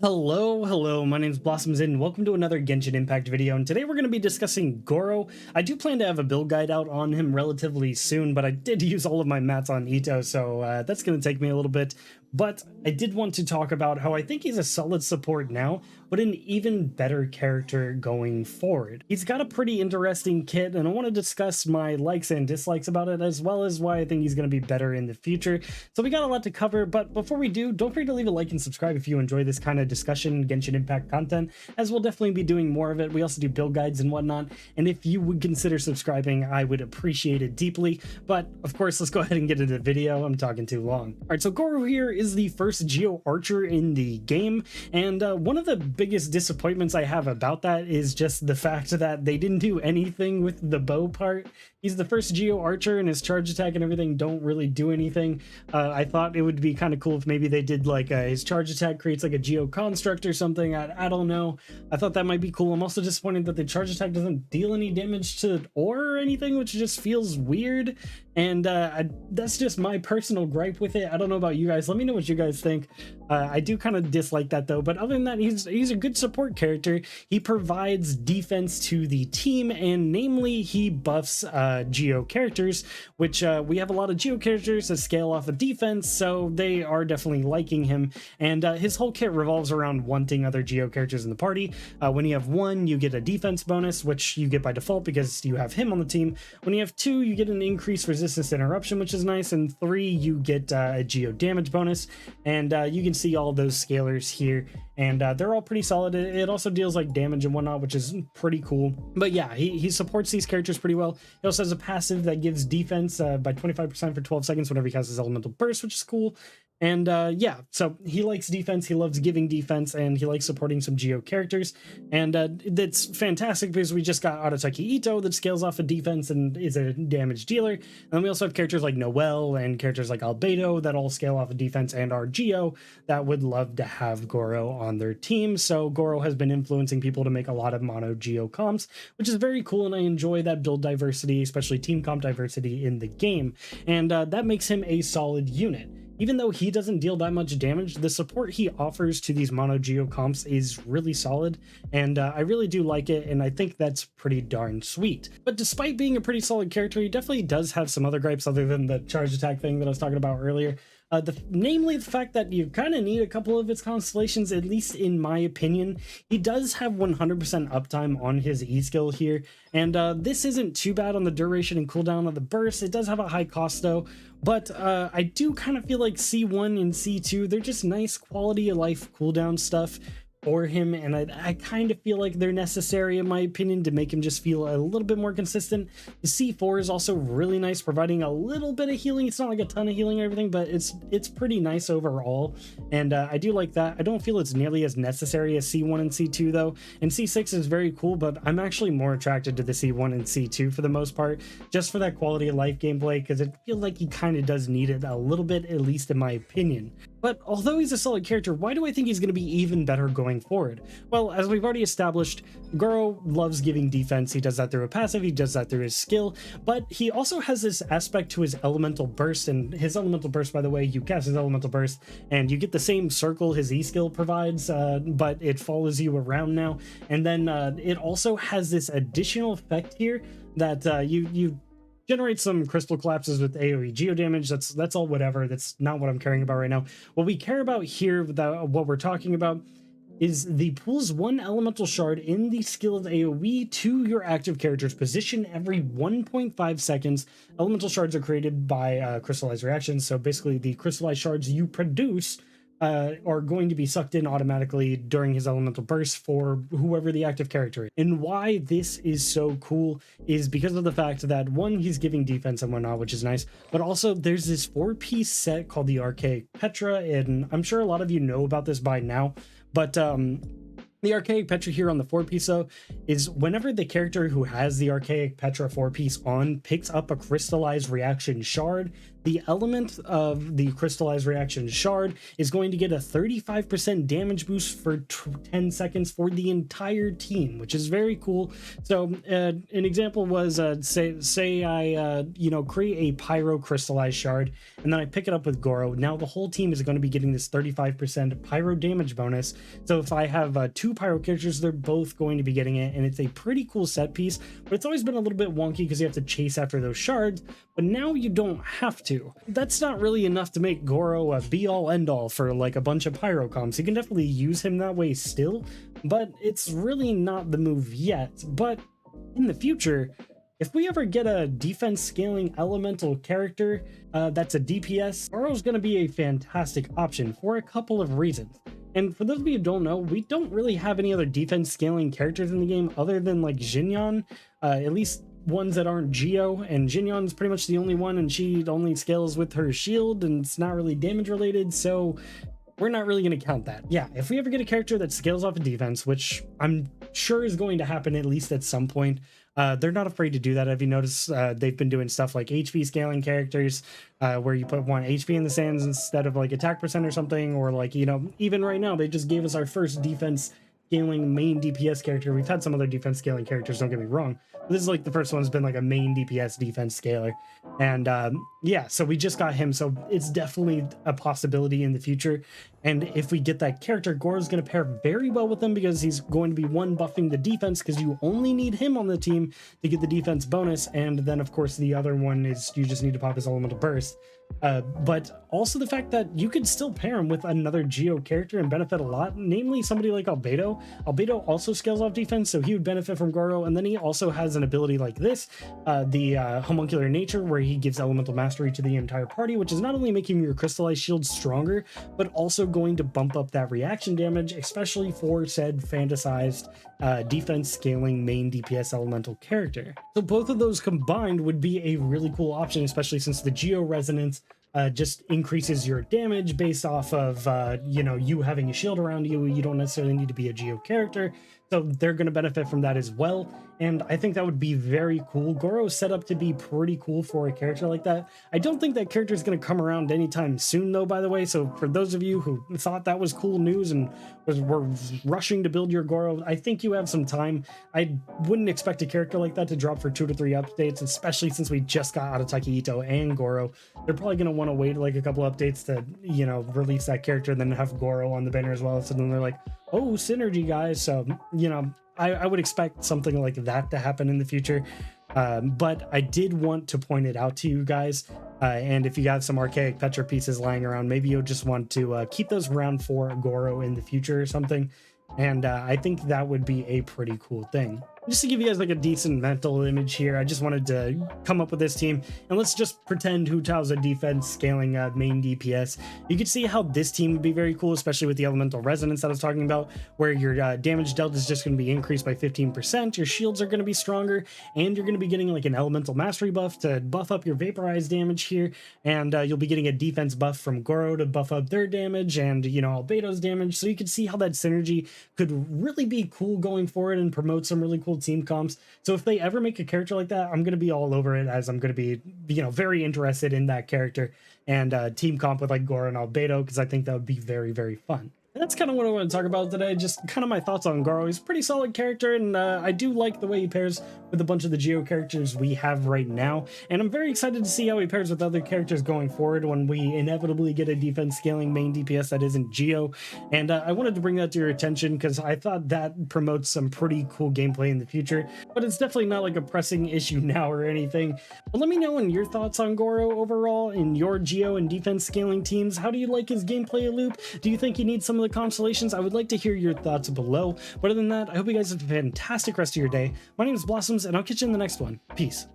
Hello, my name's Blossoms and welcome to another Genshin Impact video, and today we're going to be discussing Gorou. I do plan to have a build guide out on him relatively soon, but I did use all of my mats on Ito, so that's going to take me a little bit. But I did want to talk about how I think he's a solid support now, but an even better character going forward. He's got a pretty interesting kit, and I want to discuss my likes and dislikes about it, as well as why I think he's going to be better in the future. So we got a lot to cover, but before we do, don't forget to leave a like and subscribe if you enjoy this kind of discussion, Genshin Impact content, as we'll definitely be doing more of it. We also do build guides and whatnot, and if you would consider subscribing, I would appreciate it deeply. But of course, let's go ahead and get into the video. I'm talking too long. All right, so Gorou here is the first Geo Archer in the game, and one of the biggest disappointments I have about that is just the fact that they didn't do anything with the bow part. He's the first Geo Archer, and his charge attack and everything don't really do anything. I thought it would be kind of cool if maybe they did like his charge attack creates like a Geo construct or something. I don't know. I thought that might be cool. I'm also disappointed that the charge attack doesn't deal any damage to ore or anything, which just feels weird. And that's just my personal gripe with it. I don't know about you guys. Let me know what you guys think. I do kind of dislike that though, but other than that, he's a good support character. He provides defense to the team, and namely he buffs Geo characters, which we have a lot of Geo characters that scale off of defense, so they are definitely liking him. And his whole kit revolves around wanting other Geo characters in the party. When you have one, you get a defense bonus, which you get by default because you have him on the team. When you have two, you get an increased resistance to interruption, which is nice, and three, you get a Geo damage bonus. And you can see all those scalars here, and they're all pretty solid. It also deals like damage and whatnot, which is pretty cool. But yeah, he supports these characters pretty well. He also has a passive that gives defense by 25% for 12 seconds whenever he casts his elemental burst, which is cool. And yeah, so he likes defense, he loves giving defense, and he likes supporting some Geo characters. And that's fantastic because we just got Arataki Ito that scales off of defense and is a damage dealer. And then we also have characters like Noelle and characters like Albedo that all scale off of defense and are Geo that would love to have Gorou on their team. So Gorou has been influencing people to make a lot of mono Geo comps, which is very cool, and I enjoy that build diversity, especially team comp diversity in the game. And that makes him a solid unit. Even though he doesn't deal that much damage, the support he offers to these mono Geo comps is really solid, and I really do like it, and I think that's pretty darn sweet. But despite being a pretty solid character, he definitely does have some other gripes other than the charge attack thing that I was talking about earlier. Namely the fact that you kind of need a couple of its constellations, at least in my opinion. He does have 100% uptime on his E skill here, and this isn't too bad on the duration and cooldown of the burst. It does have a high cost though, but I do kind of feel like C1 and C2, they're just nice quality of life cooldown stuff for him, and I kind of feel like they're necessary in my opinion to make him just feel a little bit more consistent. The C4 is also really nice, providing a little bit of healing. It's not like a ton of healing or everything, but it's pretty nice overall, and I do like that. I don't feel it's nearly as necessary as C1 and C2 though, and C6 is very cool, but I'm actually more attracted to the C1 and C2 for the most part, just for that quality of life gameplay, because it feels like he kind of does need it a little bit, at least in my opinion. But although he's a solid character, why do I think he's going to be even better going forward? Well, as we've already established, Gorou loves giving defense. He does that through a passive, he does that through his skill, but he also has this aspect to his elemental burst, and his elemental burst, by the way, you cast his elemental burst and you get the same circle his E skill provides, but it follows you around now. And then it also has this additional effect here that you generate some crystal collapses with AoE geo damage. That's all whatever. That's not what I'm caring about right now. What we care about here, what we're talking about, is the pulls one elemental shard in the skilled AoE to your active character's position every 1.5 seconds. Elemental shards are created by crystallized reactions, so basically the crystallized shards you produce are going to be sucked in automatically during his elemental burst for whoever the active character is. And why this is so cool is because of the fact that, one, he's giving defense and whatnot, which is nice, but also there's this 4-piece set called the Archaic Petra, and I'm sure a lot of you know about this by now, but the Archaic Petra here on the 4-piece though is whenever the character who has the Archaic Petra 4-piece on picks up a crystallized reaction shard, the element of the crystallized reaction shard is going to get a 35% damage boost for 10 seconds for the entire team, which is very cool. So an example was say I create a pyro crystallized shard, and then I pick it up with Gorou. Now the whole team is going to be getting this 35% pyro damage bonus. So if I have 2 pyro characters, they're both going to be getting it, and it's a pretty cool set piece. But it's always been a little bit wonky because you have to chase after those shards, but now you don't have to. That's not really enough to make Gorou a be-all end-all for like a bunch of pyro comps. You can definitely use him that way still, but it's really not the move yet. But in the future, if we ever get a defense scaling elemental character that's a DPS, Gorou's going to be a fantastic option for a couple of reasons. And for those of you who don't know, we don't really have any other defense scaling characters in the game other than like Xinyan, at least ones that aren't Geo, and Xinyan's pretty much the only one, and she only scales with her shield, and it's not really damage related, so we're not really going to count that. Yeah, if we ever get a character that scales off of defense, which I'm sure is going to happen at least at some point, they're not afraid to do that. If you notice, they've been doing stuff like HP scaling characters, where you put 1 HP in the sands instead of like attack percent or something, or like, even right now, they just gave us our first defense scaling main DPS character. We've had some other defense scaling characters, don't get me wrong. This is like the first one's been like a main DPS defense scaler. And yeah, so we just got him. So it's definitely a possibility in the future. And if we get that character, Gorou's going to pair very well with him because he's going to be one buffing the defense because you only need him on the team to get the defense bonus. And then of course the other one is you just need to pop his elemental burst. But also the fact that you could still pair him with another Geo character and benefit a lot, namely somebody like Albedo. Albedo also scales off defense, so he would benefit from Gorou, and then he also has an ability like this, the homuncular nature, where he gives elemental mastery to the entire party, which is not only making your crystallized shield stronger, but also going to bump up that reaction damage, especially for said fantasized defense scaling main DPS elemental character. So both of those combined would be a really cool option, especially since the Geo resonance just increases your damage based off of you having a shield around you. You don't necessarily need to be a Geo character, so they're going to benefit from that as well. And I think that would be very cool. Gorou's set up to be pretty cool for a character like that. I don't think that character is going to come around anytime soon though, by the way. So for those of you who thought that was cool news and were rushing to build your Gorou, I think you have some time. I wouldn't expect a character like that to drop for 2 to 3 updates, especially since we just got Arataki Ito and Gorou. They're probably going to want to wait like a couple updates to, release that character and then have Gorou on the banner as well. So then they're like, oh, synergy, guys. So, I would expect something like that to happen in the future. But I did want to point it out to you guys. And if you got some archaic Petra pieces lying around, maybe you'll just want to keep those around for Gorou in the future or something. And I think that would be a pretty cool thing. Just to give you guys like a decent mental image here, I just wanted to come up with this team, and let's just pretend Hu Tao's a defense scaling main DPS. You can see how this team would be very cool, especially with the elemental resonance that I was talking about, where your damage dealt is just going to be increased by 15%, your shields are going to be stronger, and you're going to be getting like an elemental mastery buff to buff up your vaporized damage here, and you'll be getting a defense buff from Gorou to buff up their damage, and Albedo's damage. So you can see how that synergy could really be cool going forward and promote some really cool team comps. So if they ever make a character like that, I'm going to be all over it, as I'm going to be very interested in that character and team comp with like Gorou and Albedo, because I think that would be very, very fun. And that's kind of what I want to talk about today, just kind of my thoughts on Gorou. He's a pretty solid character, and I do like the way he pairs with a bunch of the Geo characters we have right now, and I'm very excited to see how he pairs with other characters going forward when we inevitably get a defense scaling main DPS that isn't Geo. And I wanted to bring that to your attention because I thought that promotes some pretty cool gameplay in the future, but it's definitely not like a pressing issue now or anything. But let me know in your thoughts on Gorou overall in your Geo and defense scaling teams. How do you like his gameplay loop? Do you think he needs some of the Constellations? I would like to hear your thoughts below. But other than that, I hope you guys have a fantastic rest of your day. My name is Blossums, and I'll catch you in the next one. Peace.